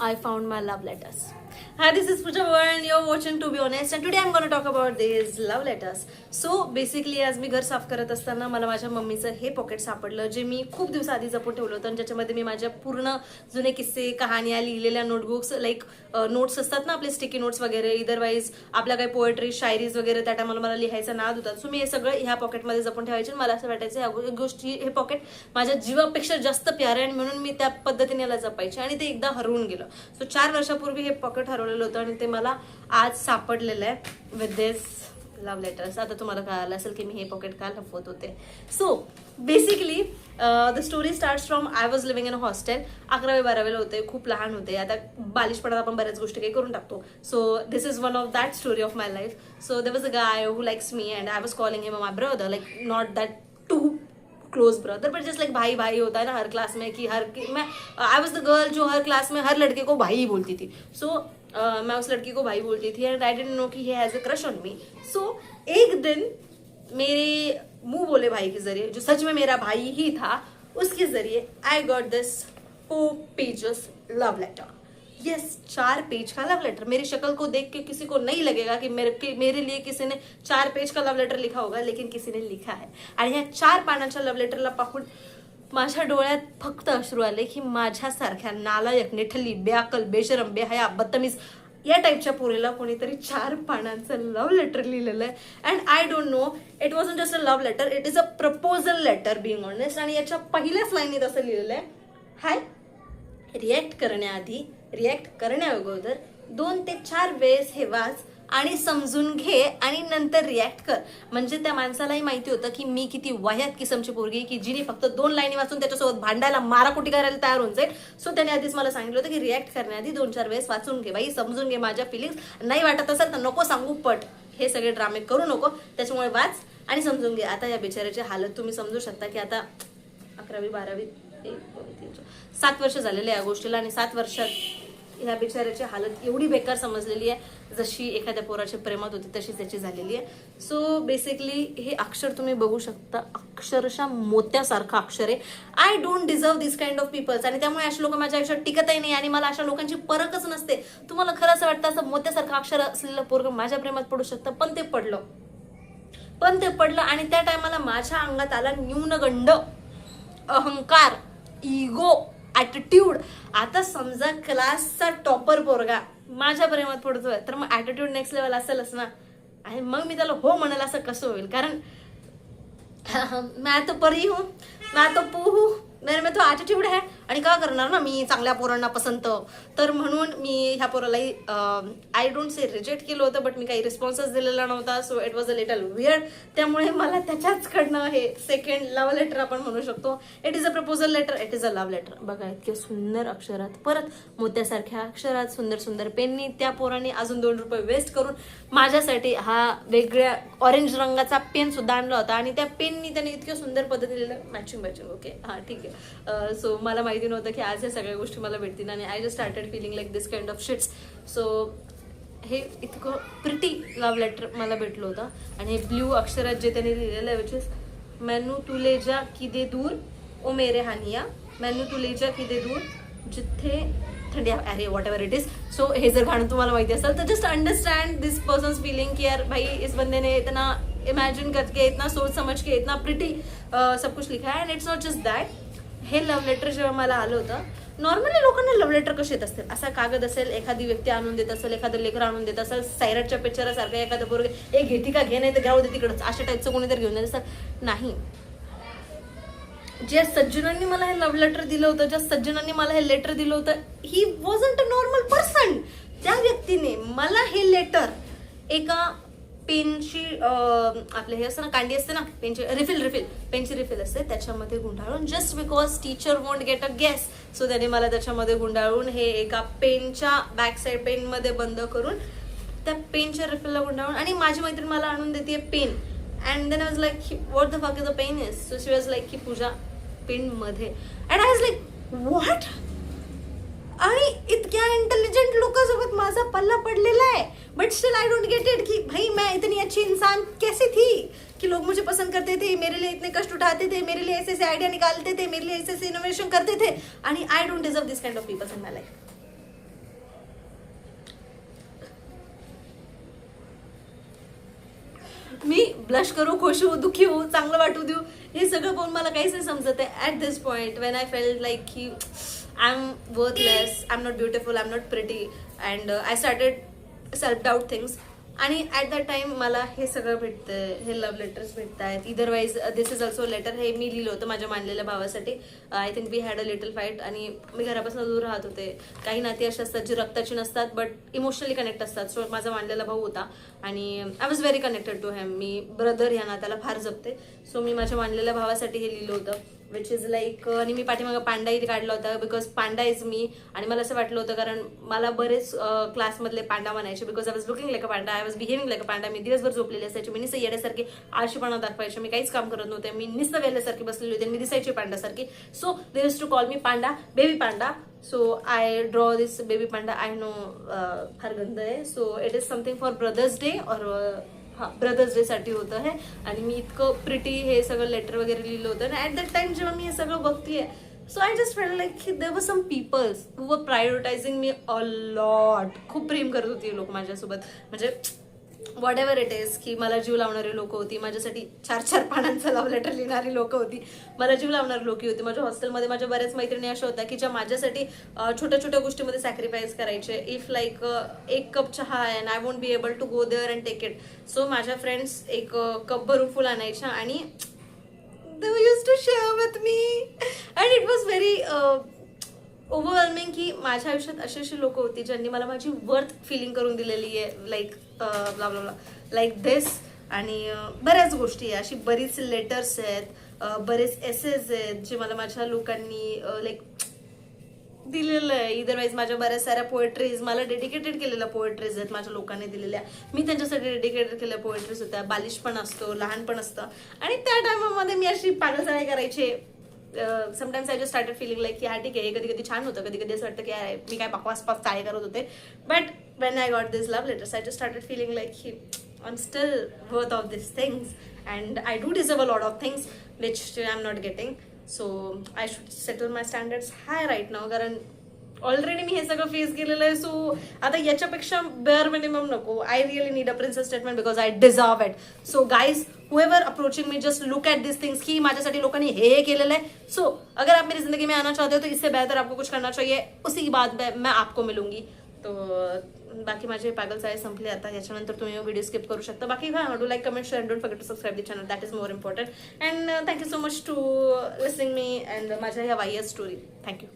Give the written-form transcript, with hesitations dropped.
I found my love letters. Hi, this is Pooja Boy and you're watching To Be Honest, and today I'm going to talk about these love letters. So basically आज मी घर साफ करत असताना मला माझ्या मम्मीचं हे pocket सापडलं जे मी खूप दिवसाआधी जपून ठेवलं होतं आणि ज्याच्यामध्ये मी माझ्या पूर्ण जुने किस्से कहाण्या लिहिलेल्या नोटबुक्स लाईक नोट्स असतात ना आपले स्टिकी नोट्स वगैरे इदरवाईज आपल्या काही पोएट्री शायरीज वगैरे त्या टायमाला मला लिहायचा नाद होता. सो मी हे सगळं ह्या पॉकेटमध्ये जपून ठेवायचे. मला असं वाटायचं ह्या गोष्टी हे पॉकेट माझ्या जीवापेक्षा जास्त प्यारे आणि म्हणून मी त्या पद्धतीने याला जपायचे आणि ते एकदा हरवून गेलं. सो 4 वर्षापूर्वी हे पॉकेट हरवलेलं होतं आणि ते मला आज सापडलेलं आहे विथ दिस लव्ह लेटर्स. आता तुम्हाला कळालं असेल की मी हे पॉकेट का लपवत होते. So basically the story starts from I was living in a hostel. 11वी-12वीला होते, खूप लहान होते. आता बालिशपणात आपण बऱ्याच गोष्टी काही करून टाकतो. So this is one of that story of my life. So there was a guy who likes me and I was calling him my brother, like not that too close brother but just like भाई भाई होता है ना हर class में कि मैं I was the girl जो हर class में हर लड़के को भाई बोलती थी. सो मैं उस लड़की को भाई बोलती थी एंड आई डिडंट नो कि he has a crush on me. So एक दिन मेरे मुंह बोले भाई के जरिए, जो सच में मेरा भाई ही था, उसके जरिए I got this 4 pages love letter. Yes 4 page का लव लेटर. मेरी शक्ल को देख के किसी को नहीं लगेगा कि मेरे लिए किसी ने 4 पेज का लव लेटर लिखा होगा, लेकिन किसी ने लिखा है. आणि ह्या 4 पानाच्या लव लेटरला पाहून माझ्या डोळ्यात फक्त अश्रू आले की माझ्यासारख्या नालायक, निठल्ली, बेअक्कल, बेशरम, बेहया, बदतमीज या टाईपच्या पोरीला कोणीतरी 4 पानांचं लव्ह लेटर लिहिलेलं आहे. And I don't know, it wasn't just a love letter, it is a proposal letter being honest. आणि याच्या पहिल्याच लाईनीत असं लिहिलेलं आहे, हाय, रिॲक्ट करण्या अगोदर 2 ते 4 वेळेस हे वाच आणि समजून घे आणि नंतर रिॲक्ट कर. म्हणजे त्या माणसालाही माहिती होतं की मी किती वाह्यात किसमची पोरगी की जिने फक्त 2 लाईनी वाचून त्याच्यासोबत भांडायला माराकुटी करायला तयार होऊन जाईल. सो त्याने आधीच मला सांगितलं होतं की रिॲक्ट करण्याआधी 2-4 वेळेस वाचून घे बाई, समजून घे माझ्या फिलिंग्स. नाही वाटत असेल तर नको सांगू, पट हे सगळे ड्रामे करू नको, त्याच्यामुळे वाच आणि समजून घे. आता या बिचाऱ्याची हालत तुम्ही समजू शकता की आता 11वी-12वी 7 वर्ष झालेले या गोष्टीला आणि 7 वर्षात ह्या बिचाऱ्याची हालत एवढी बेकार समजलेली आहे जशी एखाद्या पोराच्या प्रेमात होती तशी त्याची झालेली आहे. सो बेसिकली हे अक्षर तुम्ही बघू शकता, अक्षरशः मोत्यासारखं अक्षर आहे. I don't deserve this kind of peoples आणि त्यामुळे अशा लोक माझ्या आयुष्यात टिकतही नाही आणि मला अशा लोकांची परकच नसते. तुम्हाला खरं असं वाटतं असं मोत्यासारखं अक्षर असलेलं पोरग माझ्या प्रेमात पडू शकतं, पण ते पडलं आणि त्या टायमाला माझ्या अंगात आला न्यूनगंड, अहंकार, इगो, ॲटिट्यूड. आता समजा क्लासचा टॉपर पोरगा माझ्या प्रेमात पडतोय तर मग ॲटिट्यूड नेक्स्ट लेवल असेलच ना. आणि मग मी त्याला हो म्हणाल असं कसं होईल, कारण मैं तो परी हूं, मैं तो पू हूं, मेरे में तो ॲटिट्यूड है. आणि का करणार ना मी चांगल्या पोरांना पसंत, तर म्हणून मी ह्या पोरालाही आय डोंट से रिजेक्ट केलं होतं बट मी काही रिस्पॉन्सच दिलेला नव्हता. So it was a little weird. त्यामुळे मला त्याच्याचकडनं हे सेकंड लव्ह लेटर आपण म्हणू शकतो. It is a proposal letter, it is a love letter. बघा इतके सुंदर अक्षरात, परत मोत्यासारख्या अक्षरात, सुंदर सुंदर पेननी त्या पोरांनी अजून 2 रुपये वेस्ट करून माझ्यासाठी हा वेगळ्या ऑरेंज रंगाचा पेन सुद्धा आणला होता आणि त्या पेननी त्याने इतक्या सुंदर पद्धतीने मॅचिंग. ओके हां ठीक आहे. सो मला माहिती नव्हतं की आज या सगळ्या गोष्टी मला भेटतील आणि I just started feeling like this kind of sheets. So हे इतकं प्रिटी लव्ह लेटर मला भेटलं होतं आणि हे ब्ल्यू अक्षरात जे त्याने लिहिलेलं आहे विच इज मैनू तू ले जा की दे दूर ओ मेरे हानिया, मैनू तू ले जा की दे दूर जिथे थंडी, अरे what ever it is. So हे जर गाणं तुम्हाला माहिती असेल तर जस्ट अंडरस्टँड दिस पर्सन्स फीलिंग की यार भाई इस बंदे ने इतना इमेजिन करके, इतना सोच समझ के, इतना प्रिटी सब कुछ लिखा है. End it's not just that. हे लव्ह लेटर जेव्हा मला आलं होतं, नॉर्मली लोकांना लव्ह लेटर कसे येत असतील, असा कागद असेल, एखादी व्यक्ती आणून देत असेल, एखादं लेकर आणून देत असेल, सैराटच्या पिक्चरासारखं एखादं पोरग एक घेती का घे नाही तर घ्यावं दे तिकडच, अशा टाईपचं कोणीतरी घेऊन देत असेल. नाही, ज्या सज्जनांनी मला हे लव्ह लेटर दिलं होतं, ज्या सज्जनांनी मला हे लेटर दिलं होतं, ही वॉजंट अ नॉर्मल पर्सन. त्या व्यक्तीने मला हे लेटर एका पेनची आपले हे असतं ना, कांडी असते ना पेनची पेनची रिफिल असते त्याच्यामध्ये गुंडाळून, just because teacher won't get a guess. So त्याने मला त्याच्यामध्ये गुंडाळून हे एका पेनच्या बॅक साईड पेनमध्ये बंद करून त्या पेनच्या रिफिलला गुंडाळून, आणि माझी मैत्रीण मला आणून देते pen. And then I was like what the fuck is a pen is. So she was like की पूजा पेन मध्ये. And I was like what. आणि इतक्या इंटेलिजंट लोकांसोबत माझा पल्ला पडलेला आहे but still I don't get it कि भाई मैं इतनी अच्छी इंसान कैसे थी कि लोग मुझे पसंद करते थे, मेरे लिए इतने कष्ट उठाते थे, मेरे लिए ऐसे ऐसे आइडिया निकालते थे, मेरे लिए ऐसे ऐसे इनोवेशन करते थे. आणि I don't deserve this kind of peoples in my life. Blush करू, खुश होऊ, दुःखी होऊ, चांगलं वाटू देऊ, हे सगळं पाहून मला काहीच नाही समजत आहे. At this point when I felt like की I am worthless, I am not beautiful, I am not pretty, and I started self doubt things. आणि ॲट दॅट टाइम मला हे सगळं भेटतंय, हे लव्ह लेटर्स भेटत आहेत. Otherwise this is also letter. हे मी लिहिलं होतं माझ्या मानलेल्या भावासाठी. I think we had a little fight आणि मी घरापासून दूर राहत होते. काही नाती अशी असतात जी रक्ताची नसतात बट इमोशनली कनेक्ट असतात. सो माझा मानलेला भाऊ होता आणि I was very connected to him. मी ब्रदर या नात्याला फार जपते. सो मी माझ्या मानलेल्या भावासाठी हे लिहिलं होतं विच इज लाईक. आणि मी पाठीमागं पांडाही काढला होता बिकॉज पांडा इज मी. आणि मला असं वाटलं होतं कारण मला बरेच क्लासमधले पांडा म्हणायचे because I was looking like a panda, I was behaving like a panda. मी दिवसभर झोपलेली असायची, मी निसं येण्यासारखी आळशीपणा दाखवायचे, मी काहीच काम करत नव्हते, मी निसं वेल्यासारखी बसलेली होते, मी दिसायची पांडासारखी. So they use to call me panda, baby panda. So I draw this baby panda. I know फार गंध आहे. So it is something for brothers day और हां ब्रदर्स डे साठी होतं हे. आणि मी इतकं प्रिटी हे सगळं लेटर वगैरे लिहिलं होतं. आणि ॲट दॅट टाइम जेव्हा मी हे सगळं बघतीये, so I just felt like की देयर वर सम पीपल्स हू वर प्रायोरिटायझिंग मी अ लॉट. खूप प्रेम करत होती लोक माझ्यासोबत, म्हणजे वॉट एव्हर इट इज. की मला जीव लावणारी लोक होती, माझ्यासाठी 4-4 पानांचं लव्ह लेटर लिहिणारी लोक होती, मला जीव लावणारी लोक होती. माझ्या हॉस्टेलमध्ये माझ्या बऱ्याच मैत्रिणी अशा होत्या की ज्या माझ्यासाठी छोट्या छोट्या गोष्टीमध्ये सॅक्रिफाईस करायचे. इफ लाईक एक कप चहा आहे and I won't be able to go there and take it, so माझ्या फ्रेंड्स एक कप भरून फुल आणायच्या आणि they used to share with me and it was very overwhelming की माझ्या आयुष्यात अशी अशी लोक होती ज्यांनी मला माझी वर्थ फिलिंग करून दिलेली आहे. Like blah blah blah like this. आणि बऱ्याच गोष्टी आहे, अशी बरीच लेटर्स आहेत, बरेच एसेज आहेत जे मला माझ्या लोकांनी लाईक दिलेलं आहे. इदरवाईज माझ्या बऱ्याच साऱ्या पोएट्रीज, मला डेडिकेटेड केलेल्या पोएट्रीज आहेत माझ्या लोकांनी दिलेल्या. मी त्यांच्यासाठी डेडिकेटेड केलेल्या पोएट्रीज होत्या. बालिश पण असतो, लहान पण असतं. आणि त्या टायमामध्ये मी अशी पागलसाळी करायचे. Sometimes I just started feeling like की हा ठीक आहे, कधी कधी छान होतं, कधी कधी असं वाटतं की मी काय बकवास चाळे करत होते. But when I got this love letters I just started feeling like की I am still worth of this things and I do deserve a lot of things which I am not getting. So I should settle my standards high right now. कारण already मी हे सगळं face केलेलं आहे. So आता याच्यापेक्षा bare minimum नको. I really need a princess statement because I deserve it. So guys whoever approaching me just look at these things कि माझ्यासाठी लोकांनी हे केलेलं आहे. सो अगर आप मेरी जिंदगी में आना चाहते हो तो इससे बेहतर आपको कुछ करना चाहिए. उसी की बाद मैं आपको मिलूंगी. तो बाकी माझे पागल साळे संपले आता. याच्यानंतर तुम्ही व्हिडिओ स्किप करू शकता. बाकी हां do like comment share don't forget to subscribe the channel. That is more important. And thank you so much to listening me and माझ्या ह्या वाईयर स्टोरी. थँक्यू.